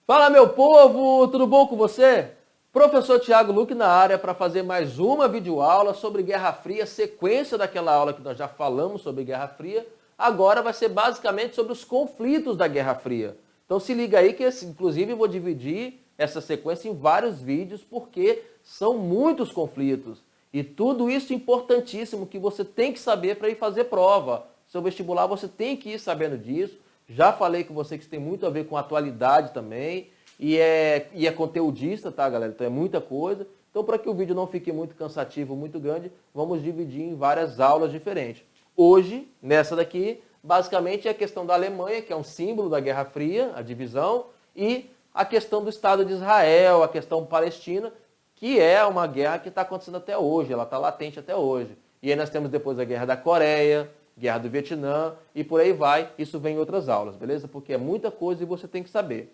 Fala, meu povo, tudo bom com você? Professor Thiago Luque na área para fazer mais uma videoaula sobre Guerra Fria, sequência daquela aula que nós já falamos sobre Guerra Fria. Agora vai ser basicamente sobre os conflitos da Guerra Fria. Então se liga aí que, inclusive, eu vou dividir essa sequência em vários vídeos, porque são muitos conflitos. E tudo isso importantíssimo que você tem que saber para ir fazer prova. Seu vestibular, você tem que ir sabendo disso. Já falei com você que isso tem muito a ver com atualidade também. E é conteudista, tá, galera? Então é muita coisa. Então, para que o vídeo não fique muito cansativo, muito grande, vamos dividir em várias aulas diferentes. Hoje, nessa daqui, basicamente é a questão da Alemanha, que é um símbolo da Guerra Fria, a divisão, e a questão do Estado de Israel, a questão palestina, que é uma guerra que está acontecendo até hoje, ela está latente até hoje. E aí nós temos depois a Guerra da Coreia, Guerra do Vietnã, e por aí vai. Isso vem em outras aulas, beleza? Porque é muita coisa e você tem que saber.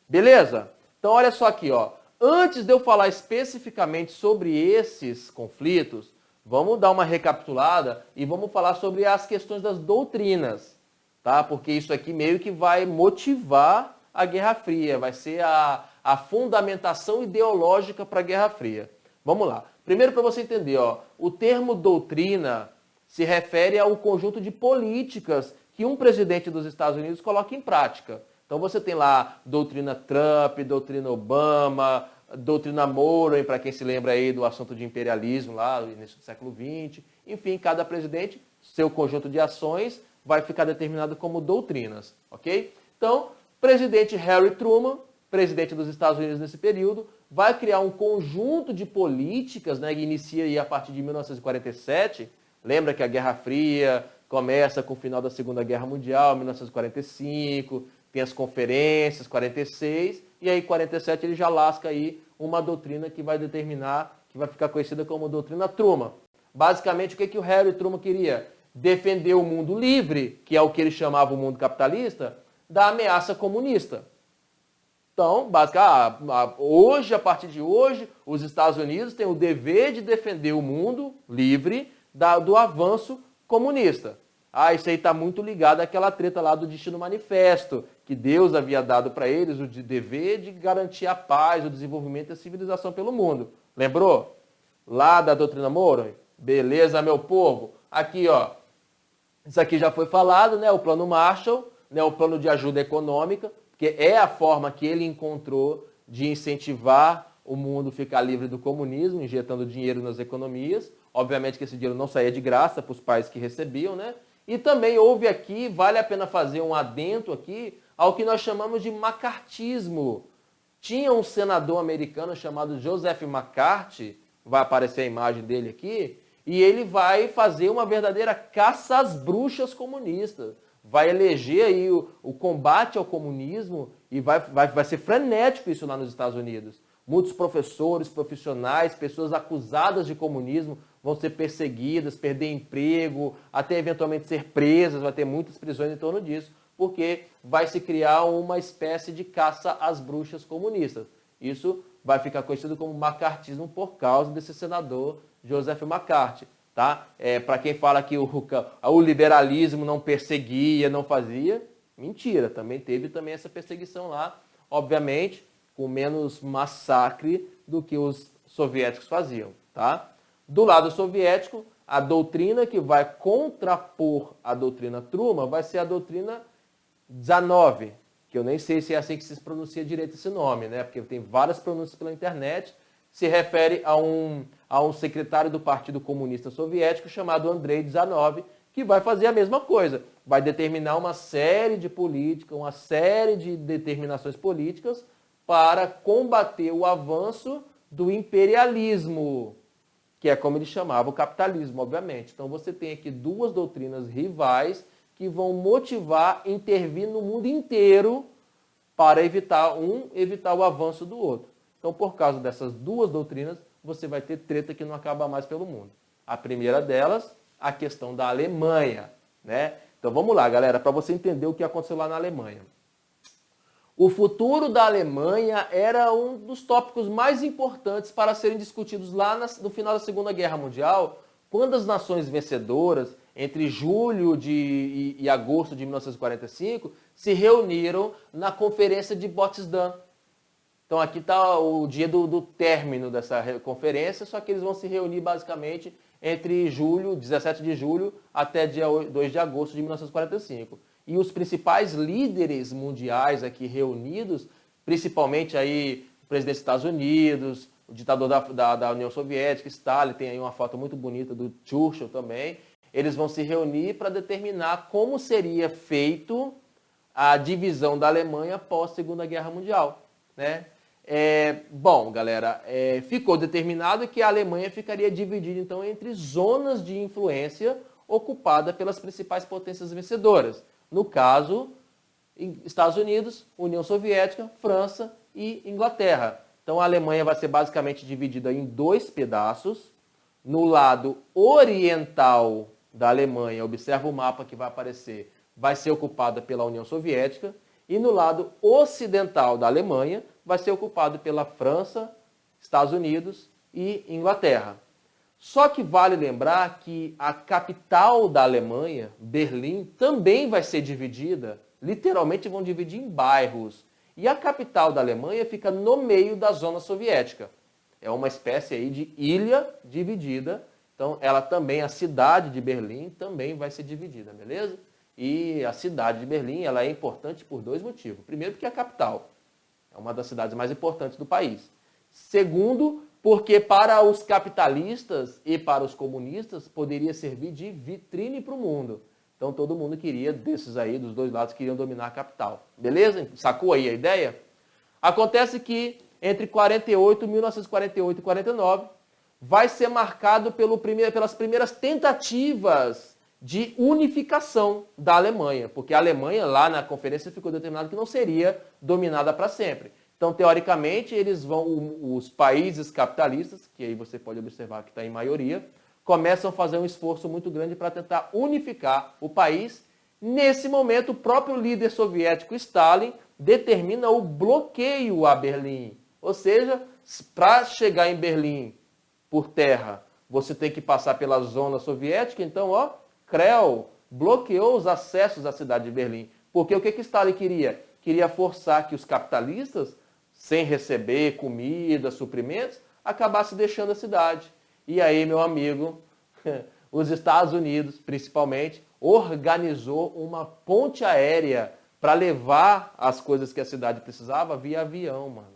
Beleza? Então olha só aqui, ó. Antes de eu falar especificamente sobre esses conflitos, vamos dar uma recapitulada e vamos falar sobre as questões das doutrinas, tá? Porque isso aqui meio que vai motivar a Guerra Fria, vai ser a fundamentação ideológica para a Guerra Fria. Vamos lá. Primeiro, para você entender, ó, o termo doutrina se refere ao conjunto de políticas que um presidente dos Estados Unidos coloca em prática. Então você tem lá doutrina Trump, doutrina Obama, doutrina Monroe, para quem se lembra aí do assunto de imperialismo lá no início do século XX. Enfim, cada presidente, seu conjunto de ações vai ficar determinado como doutrinas, ok? Então, presidente Harry Truman, presidente dos Estados Unidos nesse período, vai criar um conjunto de políticas, né, que inicia aí a partir de 1947. Lembra que a Guerra Fria começa com o final da Segunda Guerra Mundial, 1945, tem as conferências, 46, e aí 47 ele já lasca aí uma doutrina que vai determinar, que vai ficar conhecida como doutrina Truman. Basicamente, o que o Harry Truman queria? Defender o mundo livre, que é o que ele chamava o mundo capitalista, da ameaça comunista. Então, basicamente, hoje, a partir de hoje, os Estados Unidos têm o dever de defender o mundo livre do avanço comunista. Isso aí está muito ligado àquela treta lá do Destino Manifesto, que Deus havia dado para eles o dever de garantir a paz, o desenvolvimento e a civilização pelo mundo. Lembrou? Lá da doutrina Monroe? Beleza, meu povo? Aqui, ó. Isso aqui já foi falado, né? O plano Marshall, né? O plano de ajuda econômica, que é a forma que ele encontrou de incentivar o mundo a ficar livre do comunismo, injetando dinheiro nas economias. Obviamente que esse dinheiro não saía de graça para os países que recebiam, né? E também houve aqui, vale a pena fazer um adendo aqui, ao que nós chamamos de macartismo. Tinha um senador americano chamado Joseph McCarthy, vai aparecer a imagem dele aqui, e ele vai fazer uma verdadeira caça às bruxas comunistas. Vai eleger aí o combate ao comunismo e vai ser frenético isso lá nos Estados Unidos. Muitos professores, profissionais, pessoas acusadas de comunismo vão ser perseguidas, perder emprego, até eventualmente ser presas, vai ter muitas prisões em torno disso, porque vai se criar uma espécie de caça às bruxas comunistas. Isso vai ficar conhecido como macartismo por causa desse senador Joseph McCarthy. Tá? Para quem fala que o liberalismo não perseguia, não fazia, mentira, também teve essa perseguição lá, obviamente, com menos massacre do que os soviéticos faziam. Tá? Do lado soviético, a doutrina que vai contrapor a doutrina Truman vai ser a doutrina Zhanov, que eu nem sei se é assim que se pronuncia direito esse nome, né? Porque tem várias pronúncias pela internet. Se refere a um secretário do Partido Comunista Soviético chamado Andrei Zhanov, que vai fazer a mesma coisa. Vai determinar uma série de políticas, uma série de determinações políticas para combater o avanço do imperialismo, que é como ele chamava o capitalismo, obviamente. Então você tem aqui duas doutrinas rivais que vão motivar, intervir no mundo inteiro para evitar o avanço do outro. Então, por causa dessas duas doutrinas, você vai ter treta que não acaba mais pelo mundo. A primeira delas, a questão da Alemanha, né? Então, vamos lá, galera, para você entender o que aconteceu lá na Alemanha. O futuro da Alemanha era um dos tópicos mais importantes para serem discutidos lá no final da Segunda Guerra Mundial, quando as nações vencedoras, entre julho e agosto de 1945, se reuniram na Conferência de Potsdam, Então aqui está o dia do término dessa conferência, só que eles vão se reunir basicamente entre 17 de julho até dia 2 de agosto de 1945. E os principais líderes mundiais aqui reunidos, principalmente aí o presidente dos Estados Unidos, o ditador da União Soviética, Stalin, tem aí uma foto muito bonita do Churchill também, eles vão se reunir para determinar como seria feito a divisão da Alemanha após a Segunda Guerra Mundial, né? Bom, galera, ficou determinado que a Alemanha ficaria dividida, então, entre zonas de influência ocupada pelas principais potências vencedoras. No caso, Estados Unidos, União Soviética, França e Inglaterra. Então, a Alemanha vai ser basicamente dividida em dois pedaços. No lado oriental da Alemanha, observa o mapa que vai aparecer, vai ser ocupada pela União Soviética. E no lado ocidental da Alemanha, vai ser ocupado pela França, Estados Unidos e Inglaterra. Só que vale lembrar que a capital da Alemanha, Berlim, também vai ser dividida, literalmente vão dividir em bairros. E a capital da Alemanha fica no meio da zona soviética. É uma espécie aí de ilha dividida. Então, ela também, a cidade de Berlim, também vai ser dividida, beleza? E a cidade de Berlim, ela é importante por dois motivos. Primeiro, porque é a capital. É uma das cidades mais importantes do país. Segundo, porque para os capitalistas e para os comunistas poderia servir de vitrine para o mundo. Então todo mundo queria, desses aí, dos dois lados, queriam dominar a capital. Beleza? Sacou aí a ideia? Acontece que entre 1948 e 49, vai ser marcado pelas primeiras tentativas de unificação da Alemanha, porque a Alemanha, lá na conferência, ficou determinado que não seria dominada para sempre. Então, teoricamente, os países capitalistas, que aí você pode observar que está em maioria, começam a fazer um esforço muito grande para tentar unificar o país. Nesse momento, o próprio líder soviético Stalin determina o bloqueio a Berlim. Ou seja, para chegar em Berlim por terra, você tem que passar pela zona soviética. Então, Krell bloqueou os acessos à cidade de Berlim. Porque o que Stalin queria? Queria forçar que os capitalistas, sem receber comida, suprimentos, acabassem deixando a cidade. E aí, meu amigo, os Estados Unidos, principalmente, organizou uma ponte aérea para levar as coisas que a cidade precisava via avião, mano.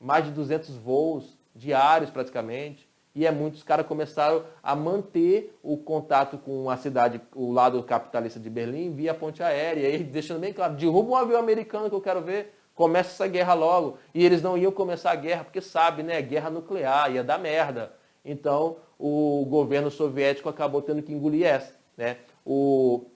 Mais de 200 voos diários, praticamente. E muitos caras começaram a manter o contato com a cidade, o lado capitalista de Berlim, via ponte aérea. E aí, deixando bem claro, derruba um avião americano que eu quero ver, começa essa guerra logo. E eles não iam começar a guerra, porque sabe, né? Guerra nuclear, ia dar merda. Então, o governo soviético acabou tendo que engolir essa, né? O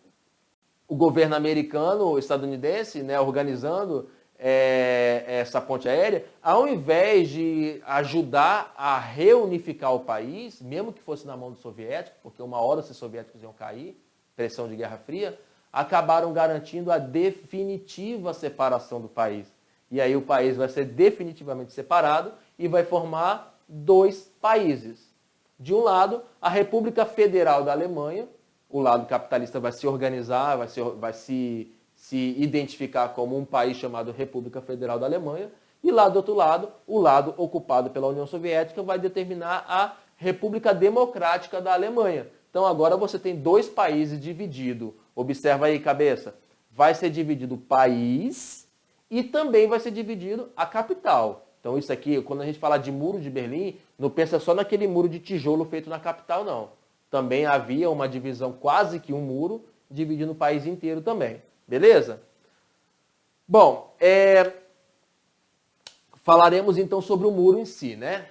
governo americano, estadunidense, né, organizando essa ponte aérea, ao invés de ajudar a reunificar o país, mesmo que fosse na mão dos soviéticos, porque uma hora esses soviéticos iam cair, pressão de Guerra Fria, acabaram garantindo a definitiva separação do país. E aí o país vai ser definitivamente separado e vai formar dois países. De um lado, a República Federal da Alemanha, o lado capitalista vai se organizar, vai se identificar como um país chamado República Federal da Alemanha, e lá do outro lado, o lado ocupado pela União Soviética vai determinar a República Democrática da Alemanha. Então agora você tem dois países divididos. Observa aí, cabeça. Vai ser dividido o país e também vai ser dividido a capital. Então isso aqui, quando a gente fala de muro de Berlim, não pensa só naquele muro de tijolo feito na capital, não. Também havia uma divisão, quase que um muro, dividindo o país inteiro também. Beleza? Bom, falaremos então sobre o muro em si, né?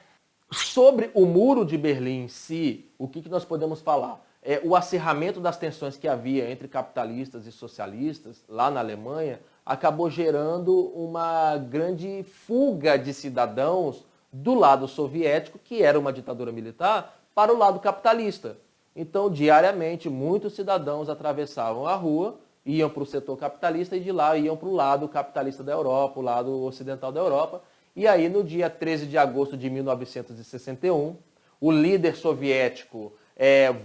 Sobre o muro de Berlim em si, o que nós podemos falar? O acirramento das tensões que havia entre capitalistas e socialistas lá na Alemanha acabou gerando uma grande fuga de cidadãos do lado soviético, que era uma ditadura militar, para o lado capitalista. Então, diariamente, muitos cidadãos atravessavam a rua, iam para o setor capitalista e de lá iam para o lado capitalista da Europa, o lado ocidental da Europa. E aí, no dia 13 de agosto de 1961, o líder soviético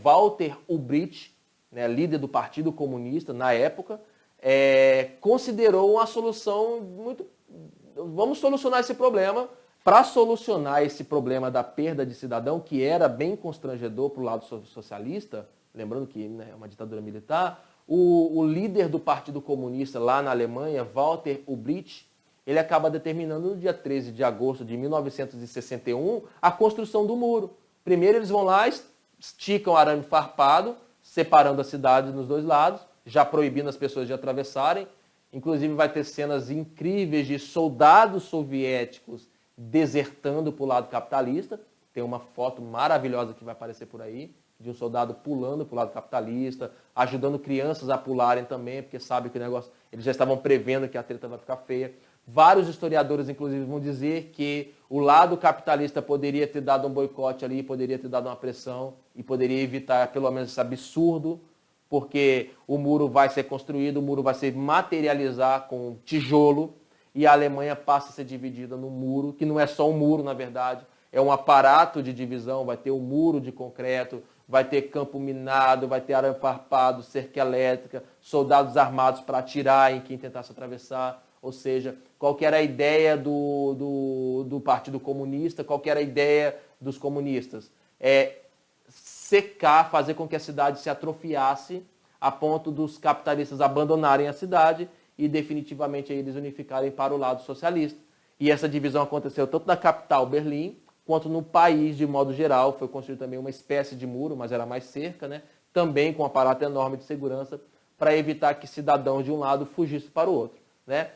Walter Ulbricht, né, líder do Partido Comunista na época, considerou uma solução muito vamos solucionar esse problema. Para solucionar esse problema da perda de cidadão, que era bem constrangedor para o lado socialista, lembrando que, né, é uma ditadura militar, o líder do Partido Comunista lá na Alemanha, Walter Ulbricht, ele acaba determinando no dia 13 de agosto de 1961 a construção do muro. Primeiro eles vão lá, esticam arame farpado, separando a cidade nos dois lados, já proibindo as pessoas de atravessarem. Inclusive vai ter cenas incríveis de soldados soviéticos desertando para o lado capitalista. Tem uma foto maravilhosa que vai aparecer por aí, de um soldado pulando para o lado capitalista, ajudando crianças a pularem também, porque sabe que o negócio, eles já estavam prevendo que a treta vai ficar feia. Vários historiadores, inclusive, vão dizer que o lado capitalista poderia ter dado um boicote ali, poderia ter dado uma pressão e poderia evitar pelo menos esse absurdo, porque o muro vai ser construído, o muro vai se materializar com tijolo e a Alemanha passa a ser dividida no muro, que não é só um muro, na verdade, é um aparato de divisão, vai ter um muro de concreto, vai ter campo minado, vai ter arame farpado, cerca elétrica, soldados armados para atirar em quem tentasse atravessar. Ou seja, qual que era a ideia do Partido Comunista, qual que era a ideia dos comunistas? É secar, fazer com que a cidade se atrofiasse a ponto dos capitalistas abandonarem a cidade e definitivamente eles unificarem para o lado socialista. E essa divisão aconteceu tanto na capital, Berlim, quanto no país de modo geral. Foi construído também uma espécie de muro, mas era mais cerca, né? Também com um aparato enorme de segurança para evitar que cidadãos de um lado fugissem para o outro, né?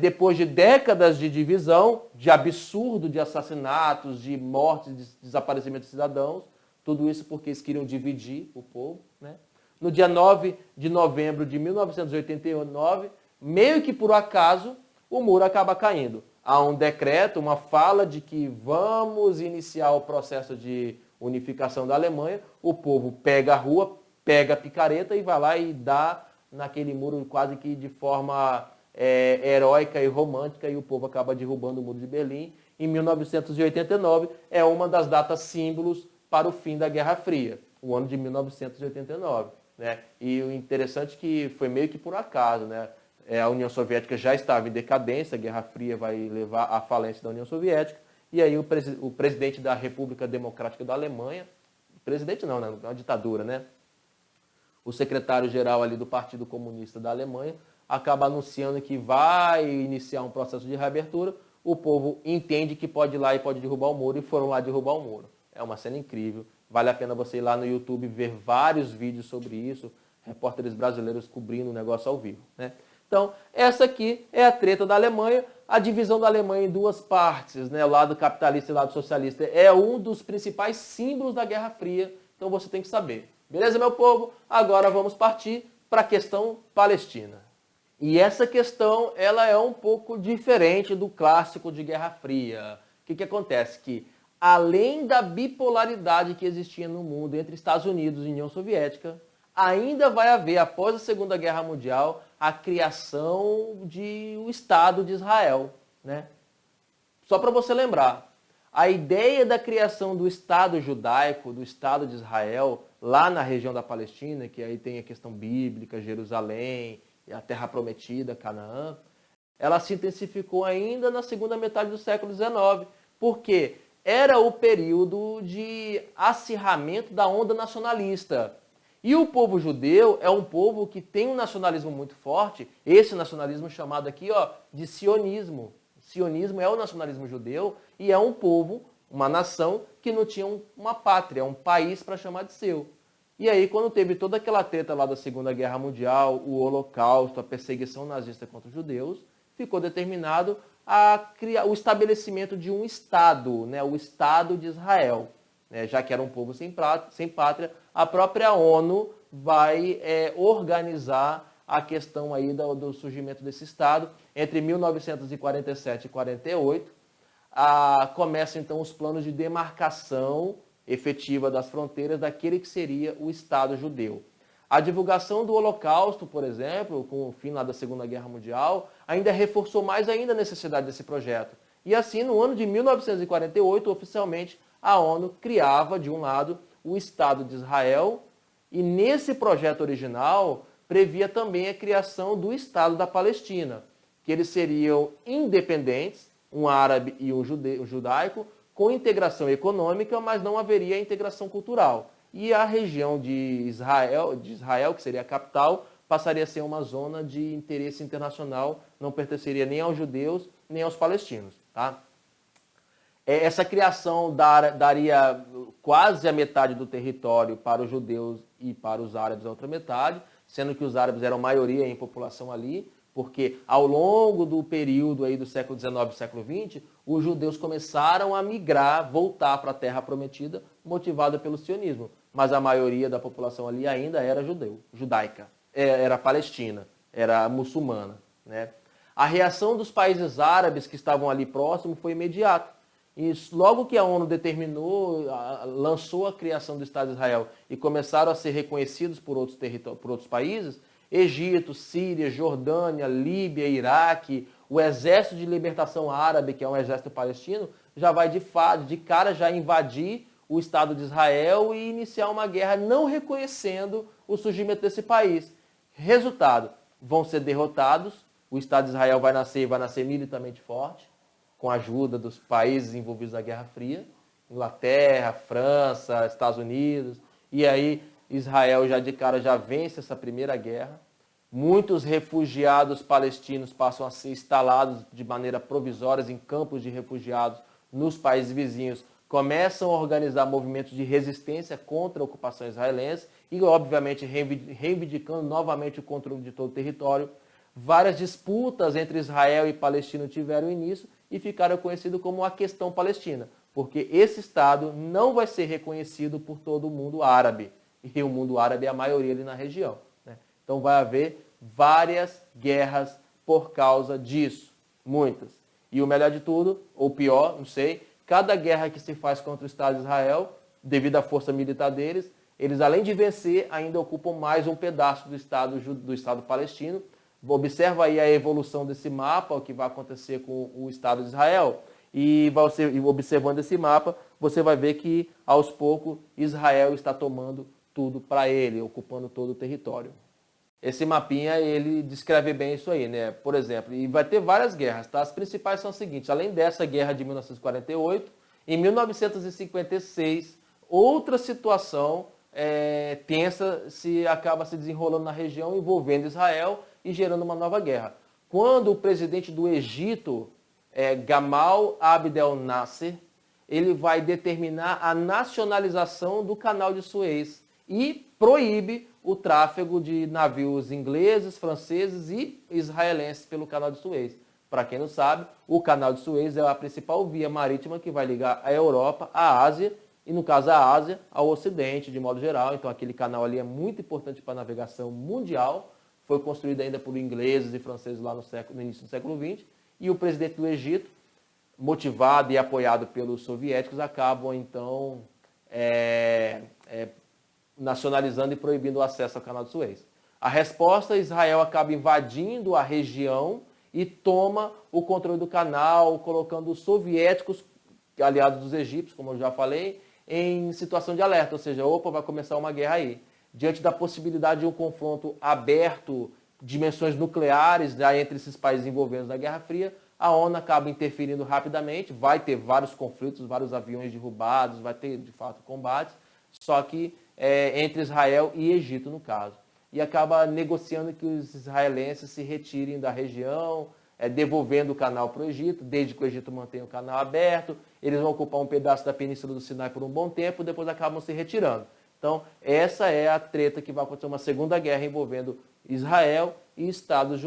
Depois de décadas de divisão, de absurdo, de assassinatos, de mortes, de desaparecimento de cidadãos, tudo isso porque eles queriam dividir o povo, né? No dia 9 de novembro de 1989, meio que por acaso, o muro acaba caindo. Há um decreto, uma fala de que vamos iniciar o processo de unificação da Alemanha, o povo pega a rua, pega a picareta e vai lá e dá naquele muro quase que de forma heróica e romântica, e o povo acaba derrubando o muro de Berlim. Em 1989 é uma das datas símbolos para o fim da Guerra Fria, o ano de 1989. Né? E o interessante é que foi meio que por acaso, né? A União Soviética já estava em decadência, a Guerra Fria vai levar à falência da União Soviética, e aí o presidente da República Democrática da Alemanha, presidente não, né? É uma ditadura, né? O secretário-geral ali do Partido Comunista da Alemanha acaba anunciando que vai iniciar um processo de reabertura, o povo entende que pode ir lá e pode derrubar o muro, e foram lá derrubar o muro. É uma cena incrível, vale a pena você ir lá no YouTube ver vários vídeos sobre isso, repórteres brasileiros cobrindo o negócio ao vivo, né? Então, essa aqui é a treta da Alemanha, a divisão da Alemanha em duas partes, né? O lado capitalista e o lado socialista é um dos principais símbolos da Guerra Fria, então você tem que saber. Beleza, meu povo? Agora vamos partir para a questão palestina. E essa questão, ela é um pouco diferente do clássico de Guerra Fria. O que acontece? Que, além da bipolaridade que existia no mundo entre Estados Unidos e União Soviética, ainda vai haver, após a Segunda Guerra Mundial, a criação do Estado de Israel, né? Só para você lembrar, a ideia da criação do Estado judaico, do Estado de Israel, lá na região da Palestina, que aí tem a questão bíblica, Jerusalém, a Terra Prometida, Canaã, ela se intensificou ainda na segunda metade do século XIX, porque era o período de acirramento da onda nacionalista. E o povo judeu é um povo que tem um nacionalismo muito forte, esse nacionalismo chamado aqui de sionismo. Sionismo é o nacionalismo judeu e é um povo, uma nação que não tinha uma pátria, um país para chamar de seu. E aí, quando teve toda aquela treta lá da Segunda Guerra Mundial, o Holocausto, a perseguição nazista contra os judeus, ficou determinado a criar o estabelecimento de um Estado, né, o Estado de Israel. Já que era um povo sem pátria, a própria ONU vai organizar a questão aí do surgimento desse Estado. Entre 1947 e 48, começam então os planos de demarcação efetiva das fronteiras daquele que seria o Estado judeu. A divulgação do Holocausto, por exemplo, com o fim lá da Segunda Guerra Mundial, ainda reforçou mais ainda a necessidade desse projeto. E assim, no ano de 1948, oficialmente, a ONU criava, de um lado, o Estado de Israel, e nesse projeto original previa também a criação do Estado da Palestina, que eles seriam independentes, um árabe e um judaico, com integração econômica, mas não haveria integração cultural. E a região de Israel, que seria a capital, passaria a ser uma zona de interesse internacional, não pertenceria nem aos judeus, nem aos palestinos. Tá? Essa criação daria quase a metade do território para os judeus e para os árabes a outra metade, sendo que os árabes eram maioria em população ali, porque ao longo do período aí do século XIX e século XX, os judeus começaram a migrar, voltar para a Terra Prometida, motivado pelo sionismo. Mas a maioria da população ali ainda era judaica, era palestina, era muçulmana. Né? A reação dos países árabes que estavam ali próximos foi imediata. E logo que a ONU determinou, lançou a criação do Estado de Israel e começaram a ser reconhecidos por outros países, Egito, Síria, Jordânia, Líbia, Iraque, o Exército de Libertação Árabe, que é um exército palestino, já vai de cara já invadir o Estado de Israel e iniciar uma guerra não reconhecendo o surgimento desse país. Resultado, vão ser derrotados, o Estado de Israel vai nascer militarmente forte, com a ajuda dos países envolvidos na Guerra Fria, Inglaterra, França, Estados Unidos, e aí Israel já de cara já vence essa primeira guerra. Muitos refugiados palestinos passam a ser instalados de maneira provisória em campos de refugiados nos países vizinhos, começam a organizar movimentos de resistência contra a ocupação israelense e, obviamente, reivindicando novamente o controle de todo o território. Várias disputas entre Israel e Palestina tiveram início e ficaram conhecidas como a questão palestina, porque esse Estado não vai ser reconhecido por todo o mundo árabe, e o mundo árabe é a maioria ali na região. Né? Então vai haver várias guerras por causa disso, muitas. E o melhor de tudo, ou pior, não sei, cada guerra que se faz contra o Estado de Israel, devido à força militar deles, eles além de vencer, ainda ocupam mais um pedaço do Estado palestino. Observa aí a evolução desse mapa, o que vai acontecer com o Estado de Israel. E observando esse mapa, você vai ver que, aos poucos, Israel está tomando tudo para ele, ocupando todo o território. Esse mapinha, ele descreve bem isso aí, né? Por exemplo, e vai ter várias guerras, tá? As principais são as seguintes: além dessa guerra de 1948, em 1956, outra situação tensa acaba se desenrolando na região, envolvendo Israel e gerando uma nova guerra. Quando o presidente do Egito, Gamal Abdel Nasser, ele vai determinar a nacionalização do Canal de Suez e proíbe o tráfego de navios ingleses, franceses e israelenses pelo Canal de Suez. Para quem não sabe, o Canal de Suez é a principal via marítima que vai ligar a Europa à Ásia, e no caso a Ásia ao Ocidente, de modo geral. Então aquele canal ali é muito importante para a navegação mundial. Foi construído ainda por ingleses e franceses lá no início do século XX. E o presidente do Egito, motivado e apoiado pelos soviéticos, acabam então nacionalizando e proibindo o acesso ao Canal de Suez. A resposta, Israel acaba invadindo a região e toma o controle do canal, colocando os soviéticos, aliados dos egípcios, como eu já falei, em situação de alerta, ou seja, opa, vai começar uma guerra aí. Diante da possibilidade de um confronto aberto, dimensões nucleares já entre esses países envolvidos na Guerra Fria, a ONU acaba interferindo rapidamente, vai ter vários conflitos, vários aviões derrubados, vai ter, de fato, combates, só que entre Israel e Egito, no caso. E acaba negociando que os israelenses se retirem da região, devolvendo o canal para o Egito, desde que o Egito mantenha o canal aberto. Eles vão ocupar um pedaço da Península do Sinai por um bom tempo, depois acabam se retirando. Então, essa é a treta que vai acontecer, uma segunda guerra envolvendo Israel e estados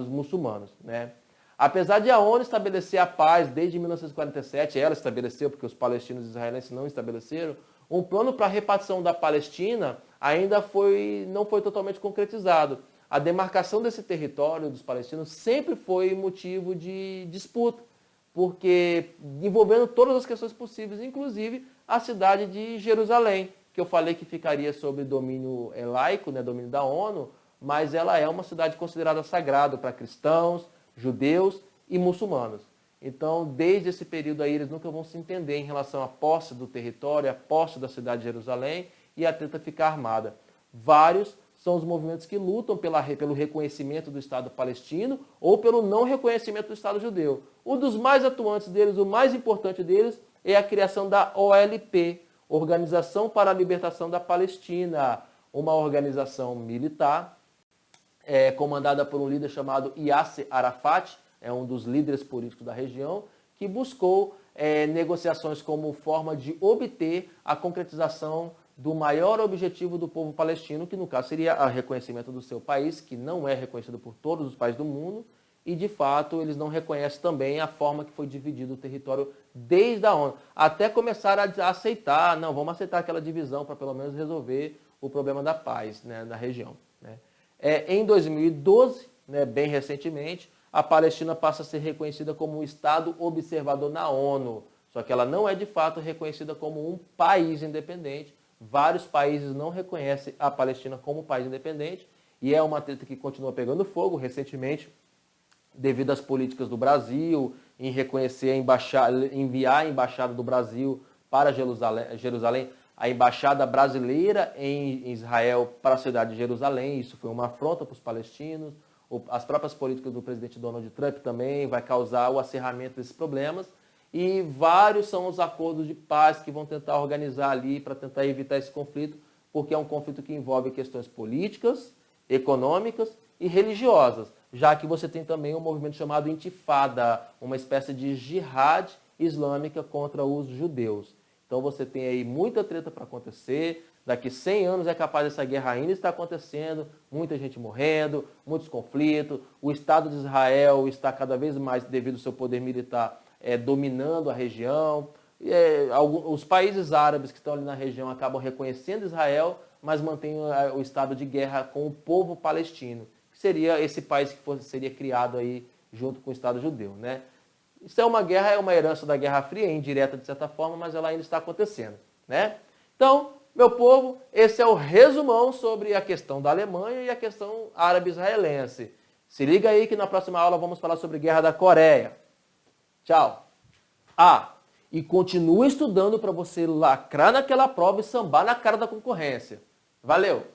muçulmanos. Né? Apesar de a ONU estabelecer a paz desde 1947, ela estabeleceu, porque os palestinos e israelenses não estabeleceram, um plano para a repartição da Palestina ainda não foi totalmente concretizado. A demarcação desse território dos palestinos sempre foi motivo de disputa, porque envolvendo todas as questões possíveis, inclusive a cidade de Jerusalém, que eu falei que ficaria sob domínio laico, né, domínio da ONU, mas ela é uma cidade considerada sagrada para cristãos, judeus e muçulmanos. Então, desde esse período aí, eles nunca vão se entender em relação à posse do território, à posse da cidade de Jerusalém e a treta ficar armada. Vários são os movimentos que lutam pelo reconhecimento do Estado palestino ou pelo não reconhecimento do Estado judeu. Um dos mais atuantes deles, o mais importante deles, é a criação da OLP, Organização para a Libertação da Palestina, uma organização militar comandada por um líder chamado Yasser Arafat, é um dos líderes políticos da região, que buscou negociações como forma de obter a concretização do maior objetivo do povo palestino, que no caso seria o reconhecimento do seu país, que não é reconhecido por todos os países do mundo, e de fato eles não reconhecem também a forma que foi dividido o território desde a ONU, até começar a aceitar, não, vamos aceitar aquela divisão para pelo menos resolver o problema da paz, né, na região. Né. Em 2012, né, bem recentemente, a Palestina passa a ser reconhecida como um Estado observador na ONU, só que ela não é de fato reconhecida como um país independente. Vários países não reconhecem a Palestina como país independente e é uma treta que continua pegando fogo recentemente, devido às políticas do Brasil em reconhecer enviar a embaixada do Brasil para Jerusalém, a embaixada brasileira em Israel para a cidade de Jerusalém. Isso foi uma afronta para os palestinos. As próprias políticas do presidente Donald Trump também vai causar o acerramento desses problemas. E vários são os acordos de paz que vão tentar organizar ali para tentar evitar esse conflito, porque é um conflito que envolve questões políticas, econômicas e religiosas, já que você tem também um movimento chamado Intifada, uma espécie de jihad islâmica contra os judeus. Então você tem aí muita treta para acontecer, daqui 100 anos é capaz dessa guerra ainda estar acontecendo, muita gente morrendo, muitos conflitos, o Estado de Israel está cada vez mais, devido ao seu poder militar, dominando a região. Os países árabes que estão ali na região acabam reconhecendo Israel, mas mantêm o estado de guerra com o povo palestino, que seria esse país que seria criado aí junto com o Estado judeu, né? Isso é uma guerra, é uma herança da Guerra Fria, indireta de certa forma, mas ela ainda está acontecendo, né? Então, meu povo, esse é o resumão sobre a questão da Alemanha e a questão árabe-israelense. Se liga aí que na próxima aula vamos falar sobre a Guerra da Coreia. Tchau. E continua estudando para você lacrar naquela prova e sambar na cara da concorrência. Valeu!